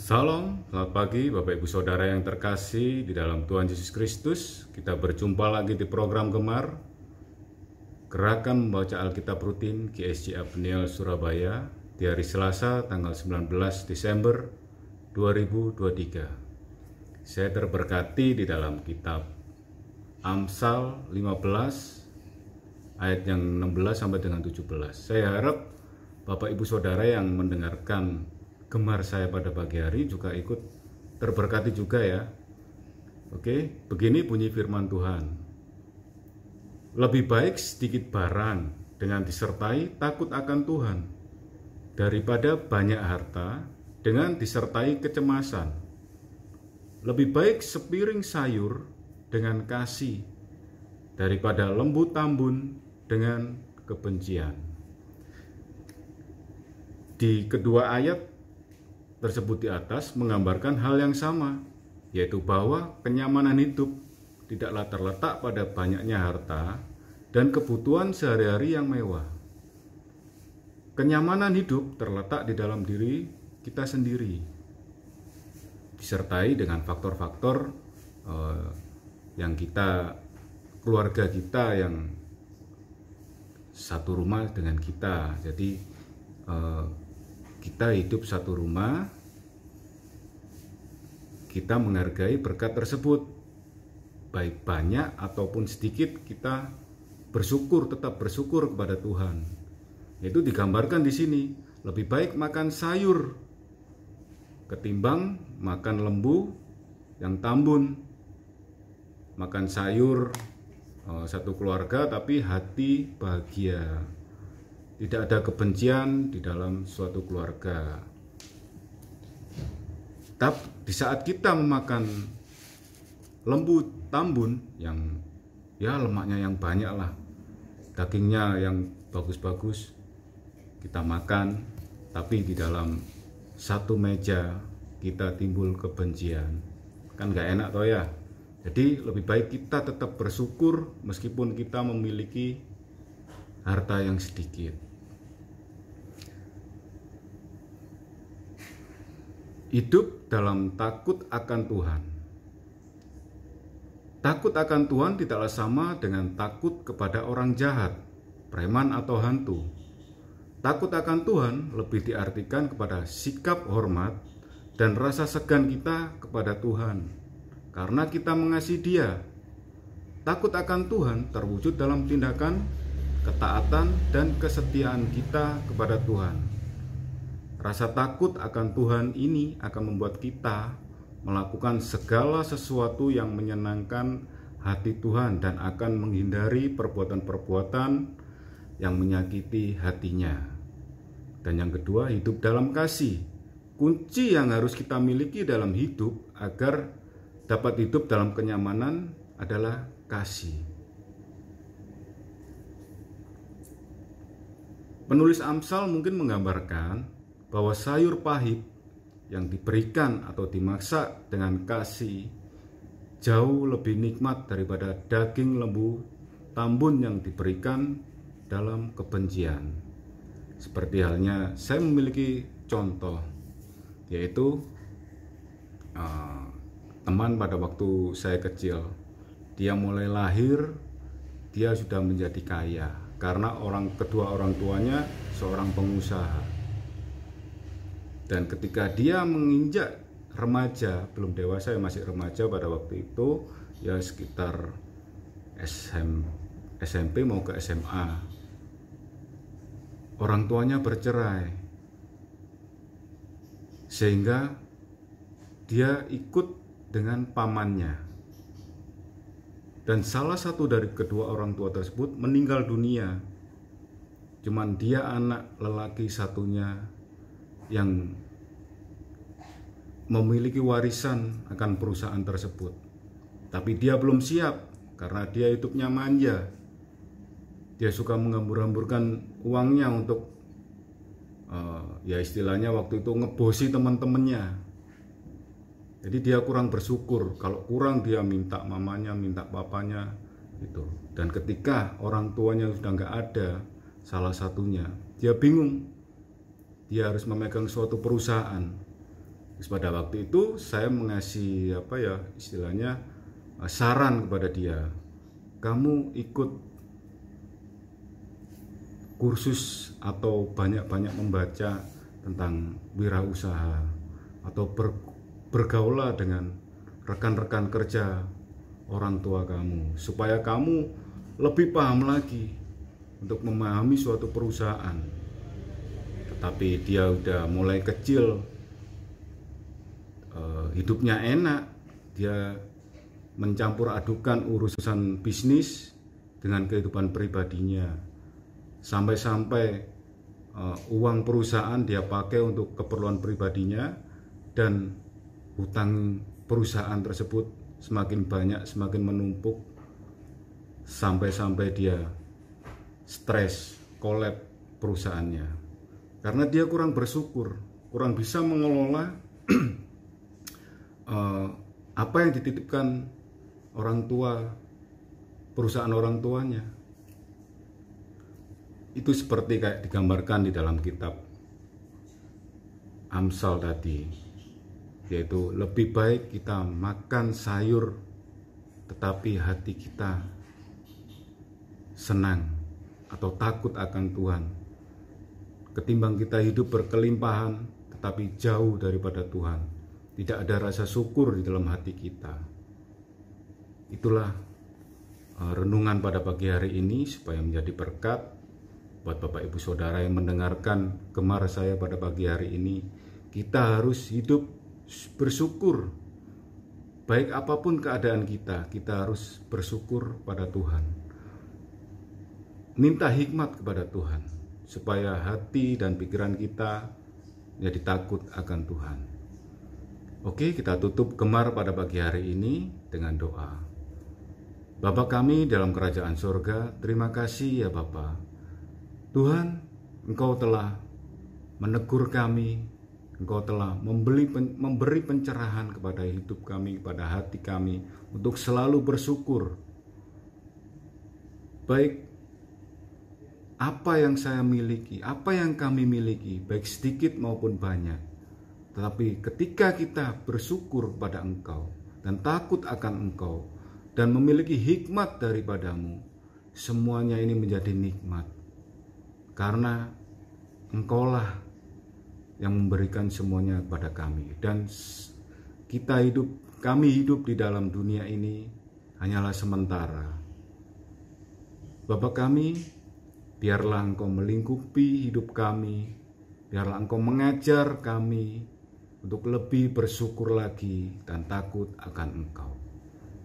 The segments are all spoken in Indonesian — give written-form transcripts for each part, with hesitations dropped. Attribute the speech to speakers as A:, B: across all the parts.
A: Salam, selamat pagi Bapak Ibu Saudara yang terkasih di dalam Tuhan Yesus Kristus. Kita berjumpa lagi di program Gemar, Gerakan Membaca Alkitab Rutin GSJ Abniel Surabaya di hari Selasa tanggal 19 Desember 2023. Saya terberkati di dalam kitab Amsal 15 ayat yang 16 sampai dengan 17. Saya harap Bapak Ibu Saudara yang mendengarkan Gemar saya pada pagi hari juga ikut terberkati juga ya. Oke, begini bunyi firman Tuhan. Lebih baik sedikit barang dengan disertai takut akan Tuhan daripada banyak harta dengan disertai kecemasan. Lebih baik sepiring sayur dengan kasih daripada lembu tambun dengan kebencian. Di kedua ayat tersebut di atas menggambarkan hal yang sama, yaitu bahwa kenyamanan hidup tidaklah terletak pada banyaknya harta dan kebutuhan sehari-hari yang mewah. Kenyamanan hidup terletak di dalam diri kita sendiri, disertai dengan faktor-faktor yang keluarga kita yang satu rumah dengan kita. Jadi kita hidup satu rumah, kita menghargai berkat tersebut, baik banyak ataupun sedikit, kita bersyukur, tetap bersyukur kepada Tuhan. Itu digambarkan di sini, lebih baik makan sayur ketimbang makan lembu yang tambun. Makan sayur satu keluarga tapi hati bahagia. Tidak ada kebencian di dalam suatu keluarga. Tapi di saat kita memakan lembu tambun yang ya lemaknya yang banyak lah, dagingnya yang bagus-bagus, kita makan, tapi di dalam satu meja kita timbul kebencian. Kan gak enak toh ya. Jadi lebih baik kita tetap bersyukur meskipun kita memiliki harta yang sedikit. Hidup dalam takut akan Tuhan. Takut akan Tuhan tidaklah sama dengan takut kepada orang jahat, preman atau hantu. Takut akan Tuhan lebih diartikan kepada sikap hormat dan rasa segan kita kepada Tuhan, karena kita mengasihi Dia. Takut akan Tuhan terwujud dalam tindakan, ketaatan, dan kesetiaan kita kepada Tuhan. Rasa takut akan Tuhan ini akan membuat kita melakukan segala sesuatu yang menyenangkan hati Tuhan dan akan menghindari perbuatan-perbuatan yang menyakiti hatinya. Dan yang kedua, hidup dalam kasih. Kunci yang harus kita miliki dalam hidup agar dapat hidup dalam kenyamanan adalah kasih. Penulis Amsal mungkin menggambarkan bahwa sayur pahit yang diberikan atau dimasak dengan kasih jauh lebih nikmat daripada daging lembu tambun yang diberikan dalam kebencian. Seperti halnya saya memiliki contoh, yaitu teman pada waktu saya kecil. Dia mulai lahir, dia sudah menjadi kaya karena kedua orang tuanya seorang pengusaha. Dan ketika dia menginjak remaja, belum dewasa, masih remaja pada waktu itu, ya sekitar SMP mau ke SMA, orang tuanya bercerai, sehingga dia ikut dengan pamannya. Dan salah satu dari kedua orang tua tersebut meninggal dunia. Cuman dia anak lelaki satunya yang memiliki warisan akan perusahaan tersebut. Tapi dia belum siap karena dia hidupnya manja. Dia suka menghambur-hamburkan uangnya untuk ya istilahnya waktu itu ngebosi teman-temannya. Jadi dia kurang bersyukur. Kalau kurang dia minta mamanya, minta papanya gitu. Dan ketika orang tuanya sudah nggak ada, salah satunya, dia bingung. Dia harus memegang suatu perusahaan. Terus pada waktu itu saya mengasih istilahnya saran kepada dia, kamu ikut kursus atau banyak-banyak membaca tentang wirausaha, atau bergaulah dengan rekan-rekan kerja orang tua kamu, supaya kamu lebih paham lagi untuk memahami suatu perusahaan. Tetapi dia udah mulai kecil, hidupnya enak, dia mencampur adukan urusan bisnis dengan kehidupan pribadinya, sampai-sampai uang perusahaan dia pakai untuk keperluan pribadinya, dan hutang perusahaan tersebut semakin banyak, semakin menumpuk, sampai-sampai dia stres, kolab perusahaannya, karena dia kurang bersyukur, kurang bisa mengelola apa yang dititipkan orang tua, perusahaan orang tuanya. Itu seperti kayak digambarkan di dalam kitab Amsal tadi, yaitu lebih baik kita makan sayur tetapi hati kita senang atau takut akan Tuhan, ketimbang kita hidup berkelimpahan tetapi jauh daripada Tuhan, tidak ada rasa syukur di dalam hati kita. Itulah renungan pada pagi hari ini, supaya menjadi berkat buat Bapak Ibu Saudara yang mendengarkan gemar saya pada pagi hari ini. Kita harus hidup bersyukur. Baik apapun keadaan kita harus bersyukur pada Tuhan. Minta hikmat kepada Tuhan, supaya hati dan pikiran kita jadi takut akan Tuhan. Oke, kita tutup gemar pada pagi hari ini dengan doa. Bapa kami dalam kerajaan surga, terima kasih ya Bapa. Tuhan, Engkau telah menegur kami, Engkau telah memberi pencerahan kepada hidup kami, kepada hati kami, untuk selalu bersyukur. Baik apa yang saya miliki, apa yang kami miliki, baik sedikit maupun banyak. Tetapi ketika kita bersyukur pada Engkau dan takut akan Engkau dan memiliki hikmat daripadamu, semuanya ini menjadi nikmat. Karena Engkaulah yang memberikan semuanya kepada kami, dan kami hidup di dalam dunia ini hanyalah sementara. Bapa kami, biarlah Engkau melingkupi hidup kami, biarlah Engkau mengajar kami untuk lebih bersyukur lagi dan takut akan Engkau.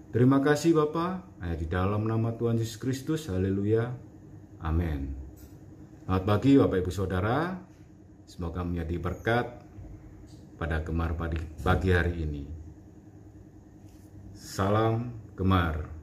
A: Terima kasih Bapa, hanya di dalam nama Tuhan Yesus Kristus, haleluya, amin. Selamat pagi Bapak Ibu Saudara, semoga menjadi berkat pada gemar pagi hari ini. Salam gemar.